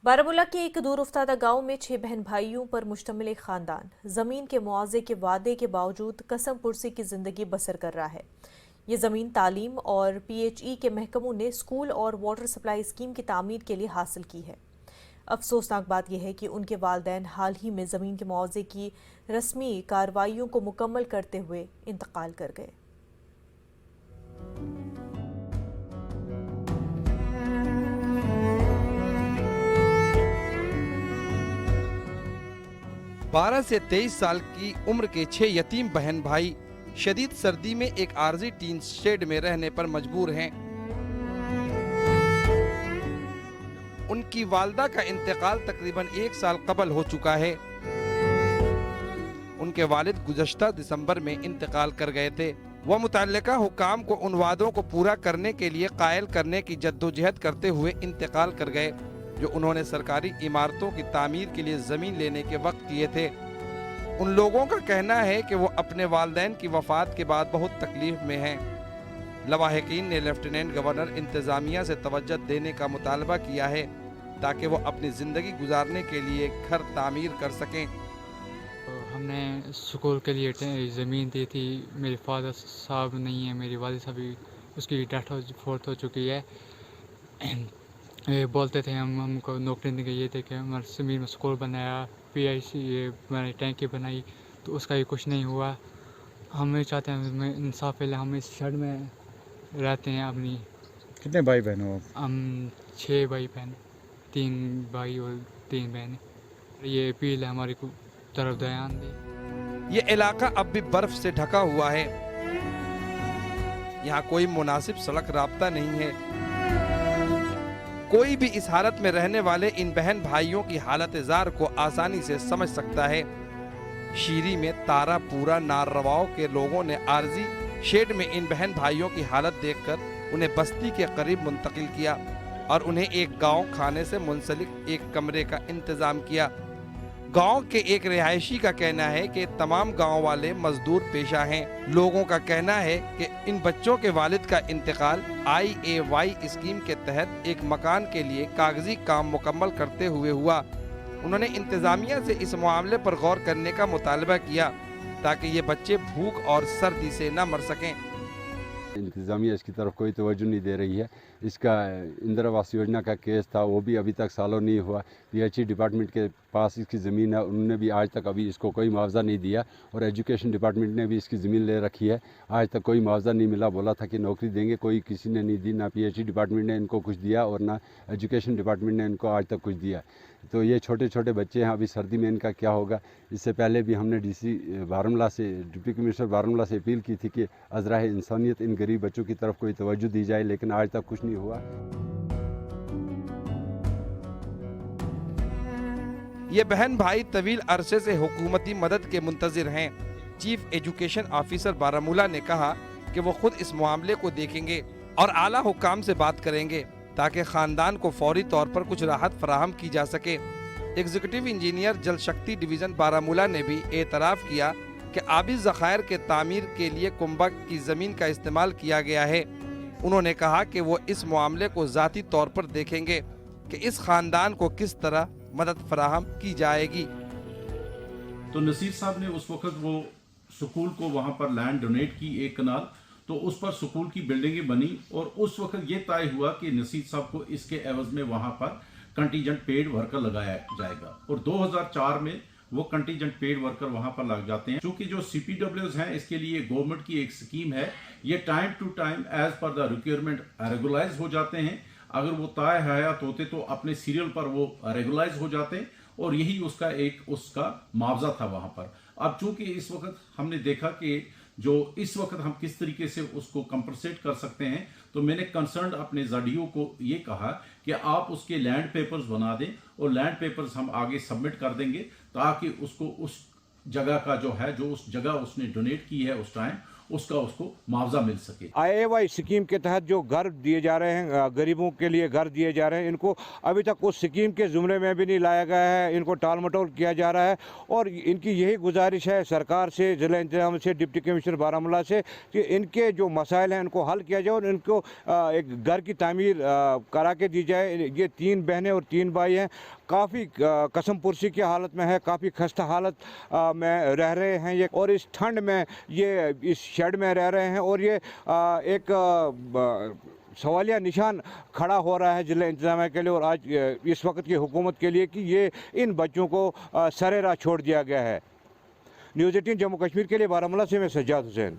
बारामूला के एक दूर उफ्तादा गांव में 6 बहन भाइयों पर मुश्तमिल एक खानदान जमीन के मुआवजे के वादे के बावजूद कसम पुरसी की जिंदगी बसर कर रहा है। ये जमीन तालीम और PHE के महकमों ने स्कूल और वाटर सप्लाई स्कीम की तामीर के लिए हासिल की है। अफसोसनाक बात यह है कि उनके वालिदैन हाल ही में जमीन के मुआवजे की रस्मी कार्रवाइयों को मुकम्मल करते हुए इंतकाल कर गए। 12 से 23 साल की उम्र के 6 यतीम बहन भाई शदीद सर्दी में एक आरजी टीन शेड में रहने पर मजबूर हैं। उनकी वालदा का इंतकाल तकरीबन 1 साल कबल हो चुका है। उनके वालिद गुज़श्ता दिसंबर में इंतकाल कर गए थे। वह मुतल्लिका हुक्काम को उन वादों को पूरा करने के लिए कायल करने की जद्दोजहद करते हुए इंतकाल कर गए जो उन्होंने सरकारी इमारतों की तामीर के लिए ज़मीन लेने के वक्त किए थे। उन लोगों का कहना है कि वो अपने वालिदैन की वफ़ात के बाद बहुत तकलीफ में हैं। लवाहिकीन ने लेफ्टिनेंट गवर्नर इंतज़ामिया से तवज्जो देने का मुतालबा किया है ताकि वो अपनी ज़िंदगी गुजारने के लिए घर तामीर कर सकें। हमने स्कूल के लिए ज़मीन दी थी। मेरे फादर साहब नहीं है, मेरी वालिद साहब भी उसकी डेथ फोर्थ हो चुकी है। ये बोलते थे हमको नौकरी देंगे, ये थे कि हमारे ज़मीन में स्कूल बनाया, PIC ये मैंने टैंकी बनाई, तो उसका भी कुछ नहीं हुआ। हम ये चाहते हैं इंसाफ पहले। हम इस शहर में रहते हैं अपनी। कितने भाई बहन हो? हम 6 भाई बहन, 3 भाई और 3 बहन। ये अपील है हमारी तरफ ध्यान दे। ये इलाका अब भी बर्फ से ढका हुआ है। यहाँ कोई मुनासिब सड़क राब्ता नहीं है। कोई भी इस हालत में रहने वाले इन बहन भाइयों की हालत ज़ार को आसानी से समझ सकता है। शीरी में तारापुरा नाररवाओं के लोगों ने आरजी शेड में इन बहन भाइयों की हालत देखकर उन्हें बस्ती के करीब मुंतकिल किया और उन्हें एक गांव खाने से मुंसलिक एक कमरे का इंतजाम किया। गांव के एक रिहायशी का कहना है कि तमाम गांव वाले मजदूर पेशा हैं। लोगों का कहना है कि इन बच्चों के वालिद का इंतकाल IAY स्कीम के तहत एक मकान के लिए कागजी काम मुकम्मल करते हुए हुआ। उन्होंने इंतजामिया से इस मामले पर गौर करने का मुतालबा किया ताकि ये बच्चे भूख और सर्दी से न मर सकें। इंतज़ामिया इसकी तरफ कोई तवज्जो नहीं दे रही है। इसका इंदिरा आवास योजना का केस था, वो भी अभी तक सालों नहीं हुआ। PHE डिपार्टमेंट के पास इसकी ज़मीन है, उन्होंने भी आज तक अभी इसको कोई मुआवजा नहीं दिया। और एजुकेशन डिपार्टमेंट ने भी इसकी ज़मीन ले रखी है, आज तक कोई मुआवजा नहीं मिला। बोला था कि नौकरी देंगे, कोई किसी ने नहीं दी। ना PHE डिपार्टमेंट ने इनको कुछ दिया और ना एजुकेशन डिपार्टमेंट ने इनको आज तक कुछ दिया। तो ये छोटे छोटे बच्चे हैं, अभी सर्दी में इनका क्या होगा। इससे पहले भी हमने DC बारामूला से, डिप्टी कमिश्नर बारामूला से अपील की थी कि अज़राए इंसानियत इन गरीब बच्चों की तरफ कोई तवज्जो दी जाए, लेकिन आज तक कुछ नहीं हुआ। ये बहन भाई तवील अरसे से हुकूमती मदद के मुंतजिर हैं। चीफ एजुकेशन ऑफिसर बारामूला ने कहा कि वो खुद इस मामले को देखेंगे और आला हुक्काम से बात करेंगे ताकि खानदान को फौरी तौर पर कुछ राहत फराहम की जा सके। एग्जीक्यूटिव इंजीनियर जल शक्ति डिवीज़न बारामूला ने भी एतराफ़ किया कि आबी ज़खायर के तामीर के लिए कुंभा की ज़मीन का इस्तेमाल किया गया है। उन्होंने कहा कि वो इस मामले को ज़ाती तौर पर देखेंगे कि इस ख़ानदान को किस तरह मदद फराहम की जाएगी। तो नसीर साहब ने उस वक्त वो स्कूल को वहाँ पर लैंड डोनेट की, 1 कनाल, तो उस पर स्कूल की बिल्डिंगें बनी। और उस वक्त ये तय हुआ कि नसीर साहब को इसके एवज में वहाँ पर कंटीजेंट पेड वर्कर लगाया जाएगा। और 2004 में वो कंटीजेंट पेड वर्कर वहां पर लग जाते हैं। चूंकि जो CPWs हैं, इसके लिए गवर्नमेंट की एक स्कीम है, ये time to time as per the requirement regularise हो जाते हैं। अगर वो ताय हयात होते तो अपने सीरियल पर वो रेगुलाइज हो जाते और यही उसका मुआवजा था वहां पर। अब चूंकि इस वक्त हमने देखा कि जो इस वक्त हम किस तरीके से उसको कंपनसेट कर सकते हैं, तो मैंने कंसर्न अपने ZDO को ये कहा कि आप उसके लैंड पेपर्स बना दें और लैंड पेपर्स हम आगे सबमिट कर देंगे ताकि उसको उस जगह का जो है, जो उस जगह उसने डोनेट की है उस टाइम, उसका उसको मुआवजा मिल सके। IAY स्कीम के तहत जो घर दिए जा रहे हैं, गरीबों के लिए घर दिए जा रहे हैं, इनको अभी तक उस स्कीम के ज़ुमरे में भी नहीं लाया गया है, इनको टाल मटोल किया जा रहा है। और इनकी यही गुजारिश है सरकार से, ज़िला इंतज़ाम से, डिप्टी कमिश्नर बारामूला से, कि इनके जो मसाइल हैं इनको हल किया जाए और इनको एक घर की तामीर करा के दी जाए। ये 3 बहनें और 3 भाई हैं, काफ़ी कसम पुरसी की हालत में है, काफ़ी खस्ता हालत में रह रहे हैं ये, और इस ठंड में ये इस शेड में रह रहे हैं। और ये एक सवालिया निशान खड़ा हो रहा है ज़िला इंतज़ामिया के लिए और आज इस वक्त की हुकूमत के लिए कि ये इन बच्चों को सरेराह छोड़ दिया गया है। न्यूज़ 18 जम्मू कश्मीर के लिए बारामूला से मैं सज्जाद हुसैन।